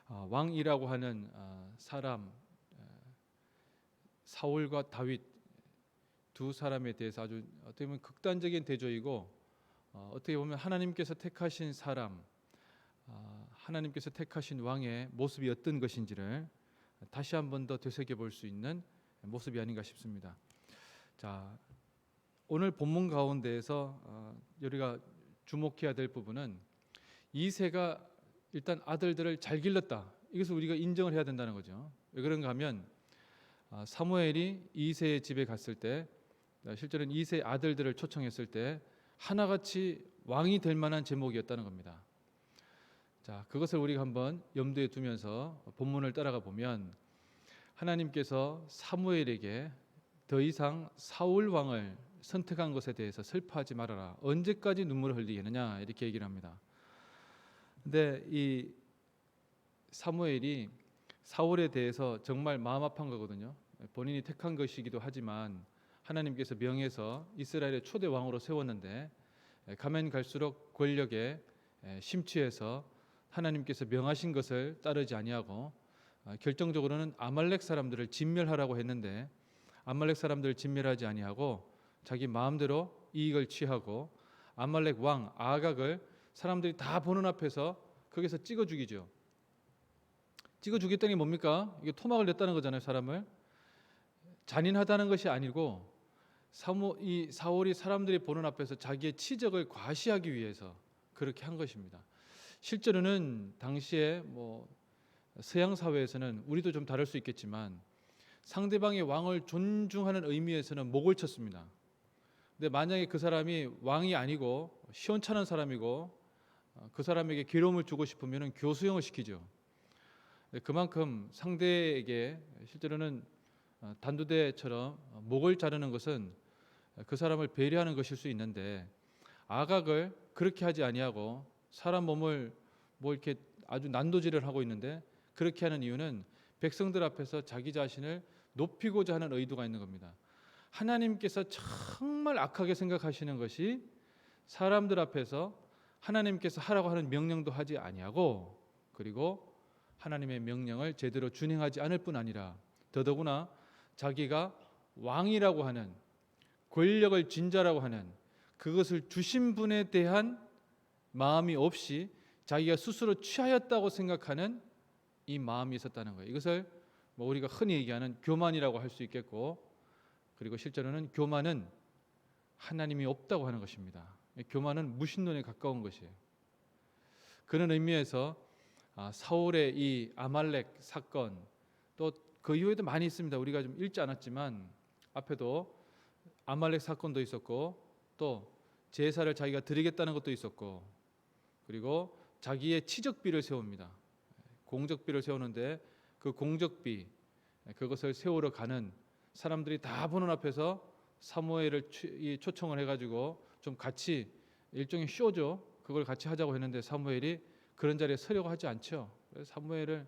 왕이라고 하는 사람, 사울과 다윗 두 사람에 대해서 아주 어떻게 보면 극단적인 대조이고, 어떻게 보면 하나님께서 택하신 사람, 하나님께서 택하신 왕의 모습이 어떤 것인지를 다시 한 번 더 되새겨볼 수 있는 모습이 아닌가 싶습니다. 자, 오늘 본문 가운데에서 우리가 주목해야 될 부분은 이새가 일단 아들들을 잘 길렀다. 이것을 우리가 인정을 해야 된다는 거죠. 왜 그런가 하면 사무엘이 이새의 집에 갔을 때, 실제로는 이새의 아들들을 초청했을 때 하나같이 왕이 될 만한 제목이었다는 겁니다. 자, 그것을 우리가 한번 염두에 두면서 본문을 따라가 보면, 하나님께서 사무엘에게 더 이상 사울 왕을 선택한 것에 대해서 슬퍼하지 말아라. 언제까지 눈물을 흘리겠느냐, 이렇게 얘기를 합니다. 근데 이 사무엘이 사울에 대해서 정말 마음 아픈 거거든요. 본인이 택한 것이기도 하지만 하나님께서 명해서 이스라엘의 초대 왕으로 세웠는데, 가면 갈수록 권력에 심취해서 하나님께서 명하신 것을 따르지 아니하고 결정적으로는 아말렉 사람들을 진멸하라고 했는데, 아말렉 사람들을 진멸하지 아니하고 자기 마음대로 이익을 취하고 아말렉 왕 아각을 사람들이 다 보는 앞에서 거기서 찍어 죽이죠. 찍어 죽였다는 게 뭡니까? 이게 토막을 냈다는 거잖아요. 사람을 잔인하다는 것이 아니고, 이 사울이 사람들이 보는 앞에서 자기의 치적을 과시하기 위해서 그렇게 한 것입니다. 실제로는 당시에 서양 사회에서는, 우리도 좀 다를 수 있겠지만, 상대방의 왕을 존중하는 의미에서는 목을 쳤습니다. 근데 만약에 그 사람이 왕이 아니고 시원찮은 사람이고 그 사람에게 괴로움을 주고 싶으면 교수형을 시키죠. 그만큼 상대에게 실제로는 단두대처럼 목을 자르는 것은 그 사람을 배려하는 것일 수 있는데, 아각을 그렇게 하지 아니하고 사람 몸을 이렇게 아주 난도질을 하고 있는데, 그렇게 하는 이유는 백성들 앞에서 자기 자신을 높이고자 하는 의도가 있는 겁니다. 하나님께서 정말 악하게 생각하시는 것이 사람들 앞에서 하나님께서 하라고 하는 명령도 하지 아니하고, 그리고 하나님의 명령을 제대로 준행하지 않을 뿐 아니라 더더구나 자기가 왕이라고 하는, 권력을 진자라고 하는 그것을 주신 분에 대한 마음이 없이 자기가 스스로 취하였다고 생각하는 이 마음이 있었다는 거예요. 이것을 우리가 흔히 얘기하는 교만이라고 할 수 있겠고, 그리고 실제로는 교만은 하나님이 없다고 하는 것입니다. 교만은 무신론에 가까운 것이에요. 그런 의미에서 사울의 이 아말렉 사건, 또 그 이후에도 많이 있습니다. 우리가 좀 읽지 않았지만 앞에도 아말렉 사건도 있었고, 또 제사를 자기가 드리겠다는 것도 있었고, 그리고 자기의 치적비를 세웁니다. 공적비를 세우는데 그 공적비, 그것을 세우러 가는 사람들이 다 보는 앞에서 사무엘을 초청을 해가지고 좀 같이, 일종의 쇼죠. 그걸 같이 하자고 했는데 사무엘이 그런 자리에 서려고 하지 않죠. 그래서 사무엘을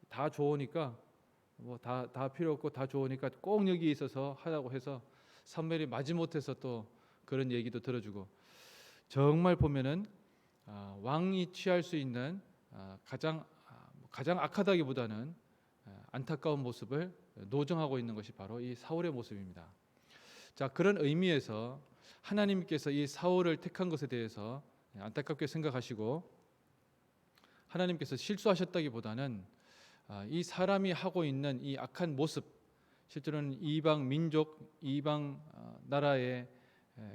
다 좋으니까 다 필요 없고 다 좋으니까 꼭 여기 있어서 하라고 해서 사무엘이 마지못해서 또 그런 얘기도 들어주고, 정말 보면은 왕이 취할 수 있는 가장 악하다기보다는 안타까운 모습을 노정하고 있는 것이 바로 이 사울의 모습입니다. 자, 그런 의미에서 하나님께서 이 사울을 택한 것에 대해서 안타깝게 생각하시고, 하나님께서 실수하셨다기보다는 이 사람이 하고 있는 이 악한 모습, 실제로는 이방 민족, 이방 나라의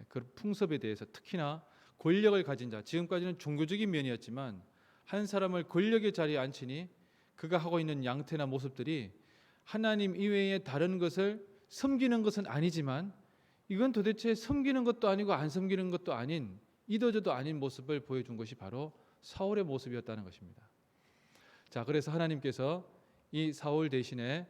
그 풍습에 대해서, 특히나 권력을 가진 자, 지금까지는 종교적인 면이었지만 한 사람을 권력의 자리에 앉히니 그가 하고 있는 양태나 모습들이 하나님 이외의 다른 것을 섬기는 것은 아니지만, 이건 도대체 섬기는 것도 아니고 안 섬기는 것도 아닌, 이도저도 아닌 모습을 보여준 것이 바로 사울의 모습이었다는 것입니다. 자, 그래서 하나님께서 이 사울 대신에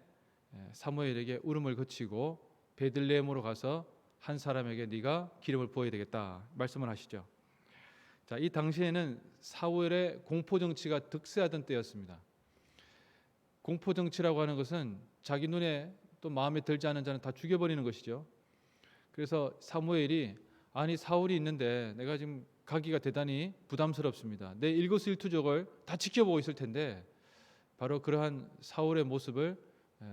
사무엘에게 울음을 그치고 베들레헴으로 가서 한 사람에게 네가 기름을 부어야 되겠다 말씀을 하시죠. 자, 이 당시에는 사울의 공포 정치가 득세하던 때였습니다. 공포 정치라고 하는 것은 자기 눈에 또 마음에 들지 않은 자는 다 죽여버리는 것이죠. 그래서 사무엘이, 아니 사울이 있는데 내가 지금 가기가 대단히 부담스럽습니다. 내 일거수일투족을 다 지켜보고 있을 텐데 바로 그러한 사울의 모습을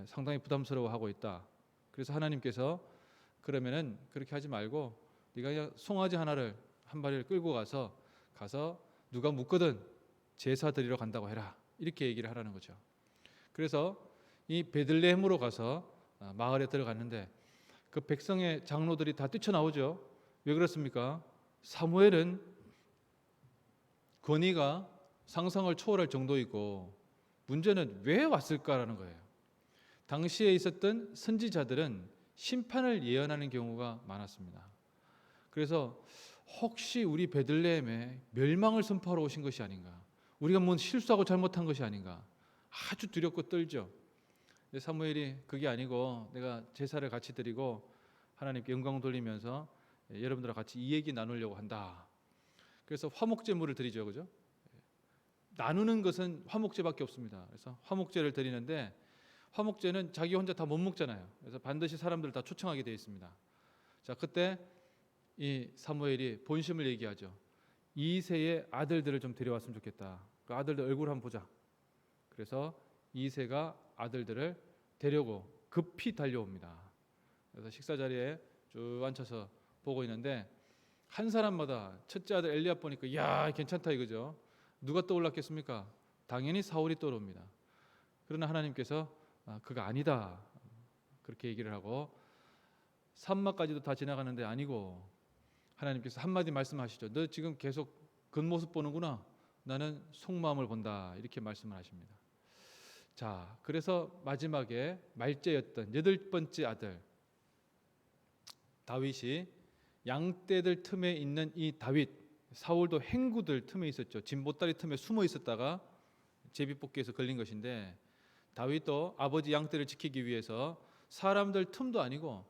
상당히 부담스러워하고 있다. 그래서 하나님께서 그러면은 그렇게 하지 말고 네가 그냥 송아지 하나를 한 마리를 끌고 가서 누가 묻거든 제사 드리러 간다고 해라. 이렇게 얘기를 하라는 거죠. 그래서 이 베들레헴으로 가서 마을에 들어갔는데 그 백성의 장로들이 다 뛰쳐나오죠. 왜 그렇습니까? 사무엘은 권위가 상상을 초월할 정도이고 문제는 왜 왔을까라는 거예요. 당시에 있었던 선지자들은 심판을 예언하는 경우가 많았습니다. 그래서 혹시 우리 베들레헴에 멸망을 선포하러 오신 것이 아닌가, 우리가 뭔 실수하고 잘못한 것이 아닌가 아주 두렵고 떨죠. 근데 사무엘이 그게 아니고 내가 제사를 같이 드리고 하나님께 영광 돌리면서 여러분들과 같이 이 얘기 나누려고 한다. 그래서 화목제물을 드리죠, 그죠? 나누는 것은 화목제밖에 없습니다. 그래서 화목제를 드리는데 화목제는 자기 혼자 다 못 먹잖아요. 그래서 반드시 사람들을 다 초청하게 되어 있습니다. 자, 그때 이 사무엘이 본심을 얘기하죠. 이새의 아들들을 좀 데려왔으면 좋겠다. 그 아들들 얼굴 한번 보자. 그래서 이새가 아들들을 데려고 급히 달려옵니다. 그래서 식사 자리에 쭉 앉혀서 보고 있는데 한 사람마다 첫째 아들 엘리압 보니까 야 괜찮다 이거죠. 누가 떠올랐겠습니까? 당연히 사울이 떠오릅니다. 그러나 하나님께서 그가 아니다 그렇게 얘기를 하고 산마까지도 다 지나가는데 아니고 하나님께서 한마디 말씀하시죠. 너 지금 계속 겉모습 보는구나. 나는 속마음을 본다. 이렇게 말씀을 하십니다. 자, 그래서 마지막에 말째였던 8번째 아들 다윗이 양떼들 틈에 있는 이 다윗, 사울도 행구들 틈에 있었죠. 진보다리 틈에 숨어 있었다가 제비뽑기에서 걸린 것인데 다윗도 아버지 양떼를 지키기 위해서 사람들 틈도 아니고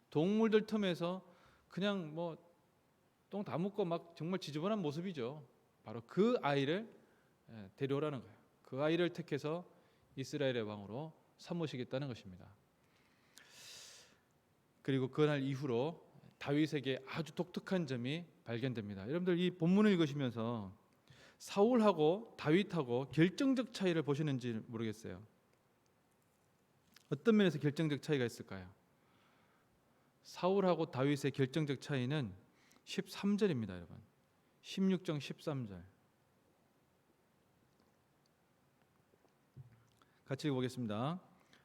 동물들 틈에서 그냥 뭐 똥 다 묻고 막 정말 지저분한 모습이죠. 바로 그 아이를 데려오라는 거예요. 그 아이를 택해서 이스라엘의 왕으로 삼으시겠다는 것입니다. 그리고 그날 이후로 다윗에게 아주 독특한 점이 발견됩니다. 여러분들 이 본문을 읽으시면서 사울하고 다윗하고 결정적 차이를 보시는지 모르겠어요. 어떤 면에서 결정적 차이가 있을까요? 사울하고 다윗의 결정적 차이는 13절입니다, 여러분. 16장 13절. 같이 읽어보겠습니다.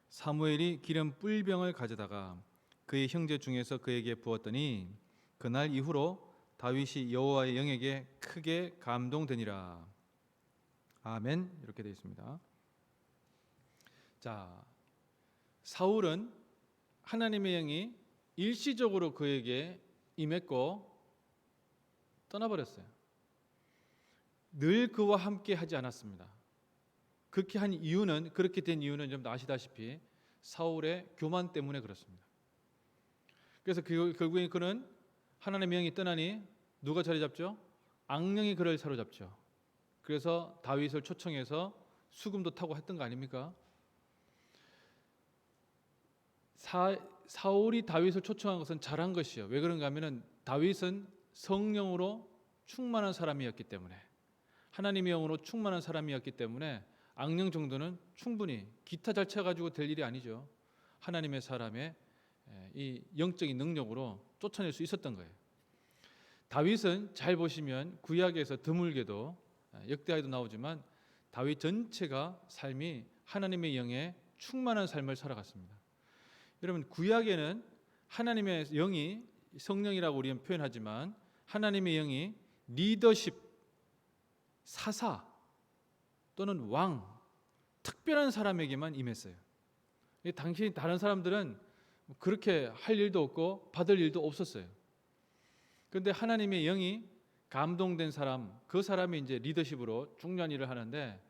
사무엘이 기름 뿔병을 가져다가 그의 형제 중에서 그에게 부었더니 그날 이후로 다윗이 여호와의 영에게 크게 감동되니라. 아멘. 이렇게 되어 있습니다. 자, 사울은 하나님의 영이 일시적으로 그에게 임했고 떠나버렸어요. 늘 그와 함께 하지 않았습니다. 그렇게 된 이유는 좀 아시다시피 사울의 교만 때문에 그렇습니다. 그래서 결국에 그는 하나님의 영이 떠나니 누가 자리 잡죠? 악령이 그를 사로잡죠. 그래서 다윗을 초청해서 수금도 타고 했던 거 아닙니까? 사울이 다윗을 초청한 것은 잘한 것이요. 왜 그런가 하면은 다윗은 성령으로 충만한 사람이었기 때문에, 하나님의 영으로 충만한 사람이었기 때문에 악령 정도는 충분히 기타 잘 쳐가지고 될 일이 아니죠. 하나님의 사람의 이 영적인 능력으로 쫓아낼 수 있었던 거예요. 다윗은 잘 보시면 구약에서 드물게도 역대하에도 나오지만 다윗 전체가 삶이 하나님의 영에 충만한 삶을 살아갔습니다. 여러분, 구약에는 하나님의 영이, 성령이라고 우리는 표현하지만 하나님의 영이 리더십, 사사 또는 왕, 특별한 사람에게만 임했어요. 당시 다른 사람들은 그렇게 할 일도 없고 받을 일도 없었어요. 그런데 하나님의 영이 감동된 사람, 그 사람이 이제 리더십으로 중요한 일을 하는데,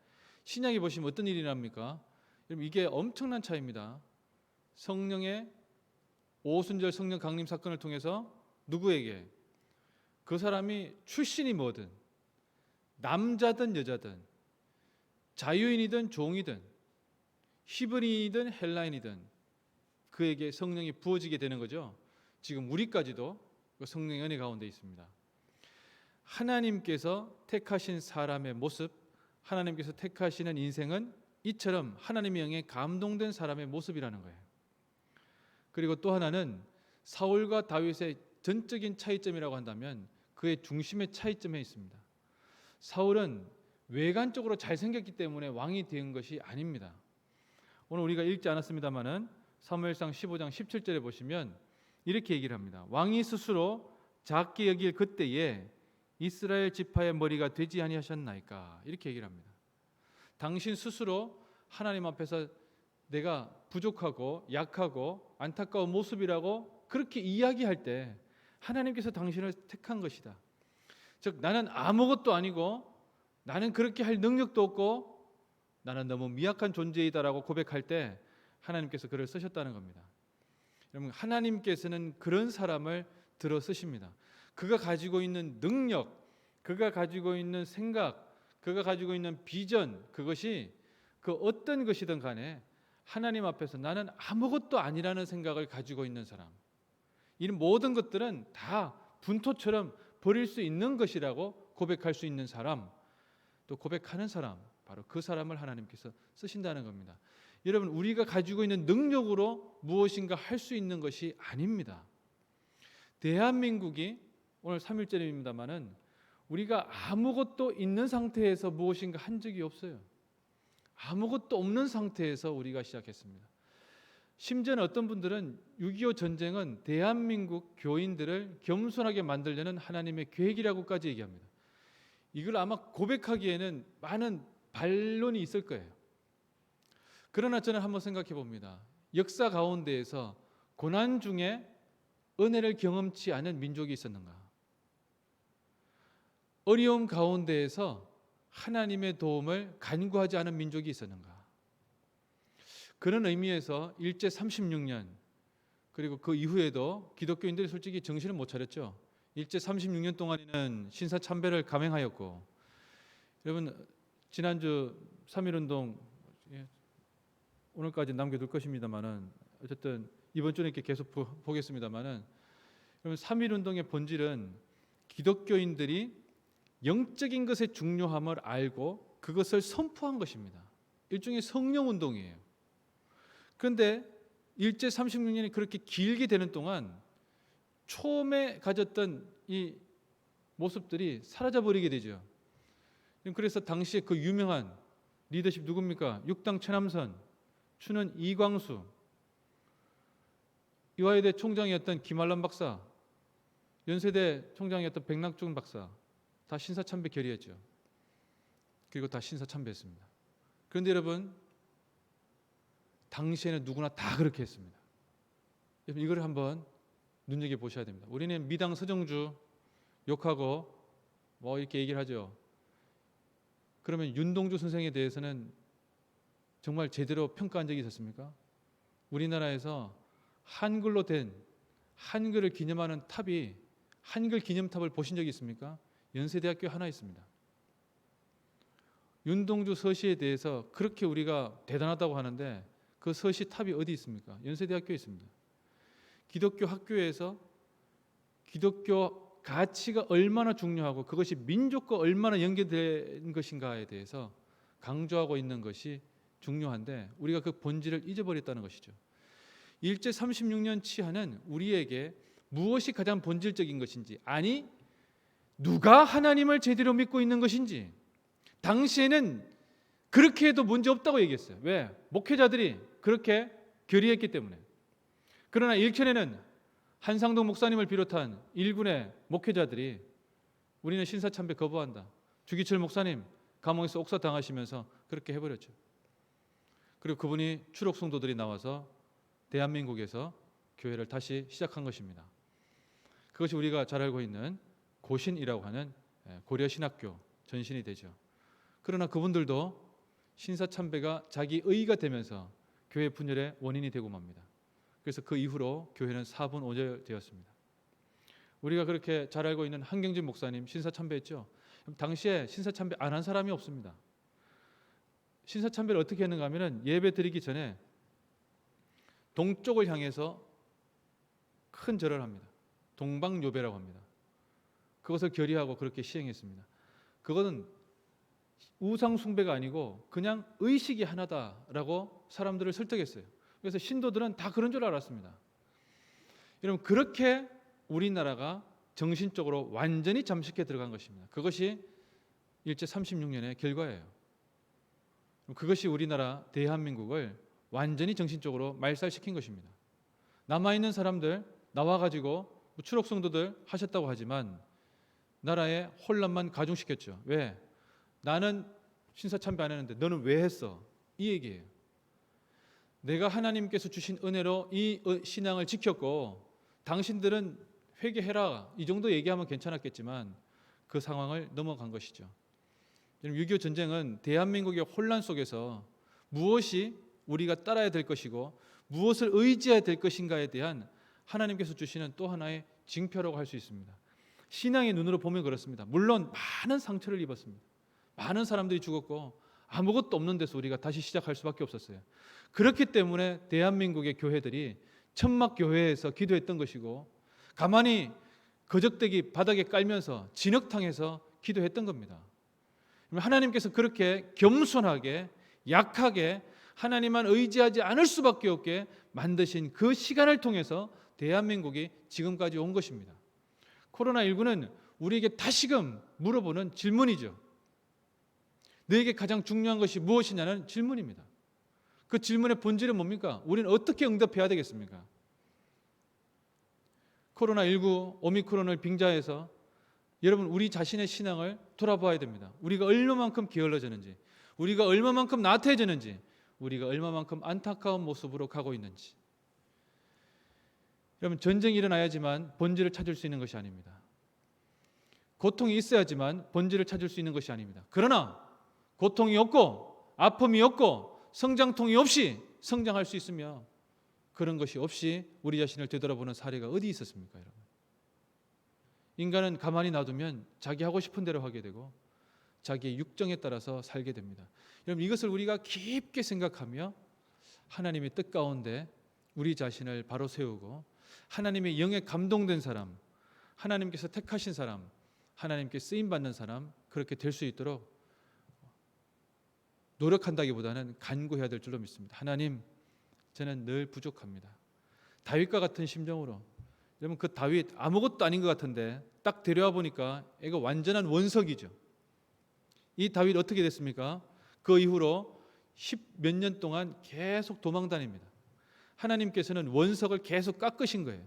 신약에 보시면 어떤 일이 납니까? 여러분, 이게 엄청난 차이입니다. 성령의 오순절 성령 강림 사건을 통해서 누구에게? 그 사람이 출신이 뭐든, 남자든 여자든, 자유인이든 종이든, 히브리인이든 헬라인이든 그에게 성령이 부어지게 되는 거죠. 지금 우리까지도 그 성령의 은혜 가운데 있습니다. 하나님께서 택하신 사람의 모습, 하나님께서 택하시는 인생은 이처럼 하나님의 영에 감동된 사람의 모습이라는 거예요. 그리고 또 하나는 사울과 다윗의 전적인 차이점이라고 한다면 그의 중심의 차이점에 있습니다. 사울은 외관적으로 잘생겼기 때문에 왕이 된 것이 아닙니다. 오늘 우리가 읽지 않았습니다마는 사무엘상 15장 17절에 보시면 이렇게 얘기를 합니다. 왕이 스스로 작게 여길 그때에 이스라엘 지파의 머리가 되지 아니하셨나이까, 이렇게 얘기를 합니다. 당신 스스로 하나님 앞에서 내가 부족하고 약하고 안타까운 모습이라고 그렇게 이야기할 때 하나님께서 당신을 택한 것이다. 즉 나는 아무것도 아니고 나는 그렇게 할 능력도 없고 나는 너무 미약한 존재이다라고 고백할 때 하나님께서 그를 쓰셨다는 겁니다. 여러분, 하나님께서는 그런 사람을 들어 쓰십니다. 그가 가지고 있는 능력, 그가 가지고 있는 생각, 그가 가지고 있는 비전, 그것이 그 어떤 것이든 간에 하나님 앞에서 나는 아무것도 아니라는 생각을 가지고 있는 사람, 이런 모든 것들은 다 분토처럼 버릴 수 있는 것이라고 고백할 수 있는 사람, 또 고백하는 사람, 바로 그 사람을 하나님께서 쓰신다는 겁니다. 여러분, 우리가 가지고 있는 능력으로 무엇인가 할 수 있는 것이 아닙니다. 대한민국이 오늘 3.1절입니다마는 우리가 아무것도 있는 상태에서 무엇인가 한 적이 없어요. 아무것도 없는 상태에서 우리가 시작했습니다. 심지어는 어떤 분들은 6.25 전쟁은 대한민국 교인들을 겸손하게 만들려는 하나님의 계획이라고까지 얘기합니다. 이걸 아마 고백하기에는 많은 반론이 있을 거예요. 그러나 저는 한번 생각해 봅니다. 역사 가운데에서 고난 중에 은혜를 경험치 않은 민족이 있었는가? 어려움 가운데에서 하나님의 도움을 간구하지 않은 민족이 있었는가? 그런 의미에서 일제 36년 그리고 그 이후에도 기독교인들이 솔직히 정신을 못 차렸죠. 일제 36년 동안에는 신사참배를 감행하였고, 여러분 지난주 3.1운동 오늘까지 남겨둘 것입니다만은 어쨌든 이번 주는 이렇게 계속 보겠습니다만은, 여러분 3.1운동의 본질은 기독교인들이 영적인 것의 중요함을 알고 그것을 선포한 것입니다. 일종의 성령운동이에요. 그런데 일제 36년이 그렇게 길게 되는 동안 처음에 가졌던 이 모습들이 사라져버리게 되죠. 그래서 당시에 그 유명한 리더십 누굽니까? 육당 최남선, 추는 이광수, 이화여대 총장이었던 김한란 박사, 연세대 총장이었던 백낙준 박사, 다 신사참배 결의했죠. 그리고 다 신사참배했습니다. 그런데 여러분, 당시에는 누구나 다 그렇게 했습니다. 여러분, 이걸 한번 눈여겨보셔야 됩니다. 우리는 미당 서정주 욕하고 뭐 이렇게 얘기를 하죠. 그러면 윤동주 선생에 대해서는 정말 제대로 평가한 적이 있었습니까? 우리나라에서 한글로 된 한글을 기념하는 탑이, 한글 기념탑을 보신 적이 있습니까? 연세대학교 하나 있습니다. 윤동주 서시에 대해서 그렇게 우리가 대단하다고 하는데 그 서시 탑이 어디 있습니까? 연세대학교에 있습니다. 기독교 학교에서 기독교 가치가 얼마나 중요하고 그것이 민족과 얼마나 연계된 것인가에 대해서 강조하고 있는 것이 중요한데 우리가 그 본질을 잊어버렸다는 것이죠. 일제 36년 치하는 우리에게 무엇이 가장 본질적인 것인지, 아니 누가 하나님을 제대로 믿고 있는 것인지, 당시에는 그렇게 해도 문제 없다고 얘기했어요. 왜? 목회자들이 그렇게 결의했기 때문에. 그러나 일편에는 한상동 목사님을 비롯한 일군의 목회자들이 우리는 신사참배 거부한다. 주기철 목사님 감옥에서 옥사 당하시면서 그렇게 해버렸죠. 그리고 그분이 추록 성도들이 나와서 대한민국에서 교회를 다시 시작한 것입니다. 그것이 우리가 잘 알고 있는 고신이라고 하는 고려신학교 전신이 되죠. 그러나 그분들도 신사참배가 자기 의의가 되면서 교회 분열의 원인이 되고 맙니다. 그래서 그 이후로 교회는 4분 5절 되었습니다. 우리가 그렇게 잘 알고 있는 한경진 목사님 신사참배했죠. 당시에 신사참배 안 한 사람이 없습니다. 신사참배를 어떻게 했는가 하면 예배 드리기 전에 동쪽을 향해서 큰 절을 합니다. 동방요배라고 합니다. 그것을 결의하고 그렇게 시행했습니다. 그것은 우상 숭배가 아니고 그냥 의식이 하나다라고 사람들을 설득했어요. 그래서 신도들은 다 그런 줄 알았습니다. 여러분, 그렇게 우리나라가 정신적으로 완전히 잠식해 들어간 것입니다. 그것이 일제 36년의 결과예요. 그것이 우리나라 대한민국을 완전히 정신적으로 말살시킨 것입니다. 남아있는 사람들 나와가지고 추록 성도들 하셨다고 하지만 나라의 혼란만 가중시켰죠. 왜? 나는 신사참배 안 했는데 너는 왜 했어? 이 얘기예요. 내가 하나님께서 주신 은혜로 이 신앙을 지켰고 당신들은 회개해라, 이 정도 얘기하면 괜찮았겠지만 그 상황을 넘어간 것이죠. 6.25 전쟁은 대한민국의 혼란 속에서 무엇이 우리가 따라야 될 것이고 무엇을 의지해야 될 것인가에 대한 하나님께서 주시는 또 하나의 징표라고 할 수 있습니다. 신앙의 눈으로 보면 그렇습니다. 물론 많은 상처를 입었습니다. 많은 사람들이 죽었고 아무것도 없는 데서 우리가 다시 시작할 수밖에 없었어요. 그렇기 때문에 대한민국의 교회들이 천막 교회에서 기도했던 것이고 가만히 거적대기 바닥에 깔면서 진흙탕에서 기도했던 겁니다. 하나님께서 그렇게 겸손하게 약하게 하나님만 의지하지 않을 수밖에 없게 만드신 그 시간을 통해서 대한민국이 지금까지 온 것입니다. 코로나19는 우리에게 다시금 물어보는 질문이죠. 너에게 가장 중요한 것이 무엇이냐는 질문입니다. 그 질문의 본질은 뭡니까? 우리는 어떻게 응답해야 되겠습니까? 코로나19 오미크론을 빙자해서 여러분, 우리 자신의 신앙을 돌아봐야 됩니다. 우리가 얼마만큼 게을러졌는지, 우리가 얼마만큼 나태해졌는지, 우리가 얼마만큼 안타까운 모습으로 가고 있는지. 여러분, 전쟁이 일어나야지만 본질을 찾을 수 있는 것이 아닙니다. 고통이 있어야지만 본질을 찾을 수 있는 것이 아닙니다. 그러나 고통이 없고 아픔이 없고 성장통이 없이 성장할 수 있으며 그런 것이 없이 우리 자신을 되돌아보는 사례가 어디 있었습니까, 여러분? 인간은 가만히 놔두면 자기 하고 싶은 대로 하게 되고 자기의 육정에 따라서 살게 됩니다. 여러분, 이것을 우리가 깊게 생각하며 하나님의 뜻 가운데 우리 자신을 바로 세우고 하나님의 영에 감동된 사람, 하나님께서 택하신 사람, 하나님께 쓰임받는 사람, 그렇게 될 수 있도록 노력한다기보다는 간구해야 될 줄로 믿습니다. 하나님, 저는 늘 부족합니다. 다윗과 같은 심정으로, 여러분, 그 다윗 아무것도 아닌 것 같은데 딱 데려와 보니까 이거 완전한 원석이죠. 이 다윗 어떻게 됐습니까? 그 이후로 10몇 년 동안 계속 도망 다닙니다. 하나님께서는 원석을 계속 깎으신 거예요.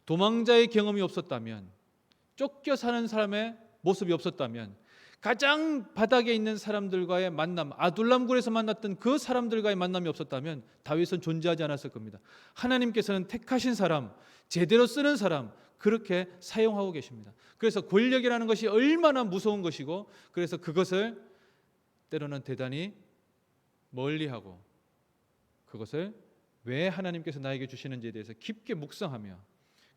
도망자의 경험이 없었다면, 쫓겨 사는 사람의 모습이 없었다면, 가장 바닥에 있는 사람들과의 만남, 아둘람굴에서 만났던 그 사람들과의 만남이 없었다면 다윗은 존재하지 않았을 겁니다. 하나님께서는 택하신 사람, 제대로 쓰는 사람, 그렇게 사용하고 계십니다. 그래서 권력이라는 것이 얼마나 무서운 것이고, 그래서 그것을 때로는 대단히 멀리하고 그것을 왜 하나님께서 나에게 주시는지에 대해서 깊게 묵상하며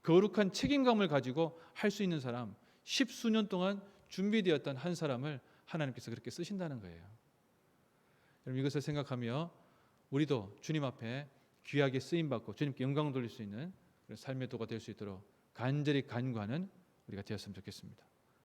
거룩한 책임감을 가지고 할 수 있는 사람, 10수년 동안 준비되었던 한 사람을 하나님께서 그렇게 쓰신다는 거예요. 여러분, 이것을 생각하며 우리도 주님 앞에 귀하게 쓰임받고 주님께 영광을 돌릴 수 있는 삶의 도가 될 수 있도록 간절히 간구하는 우리가 되었으면 좋겠습니다.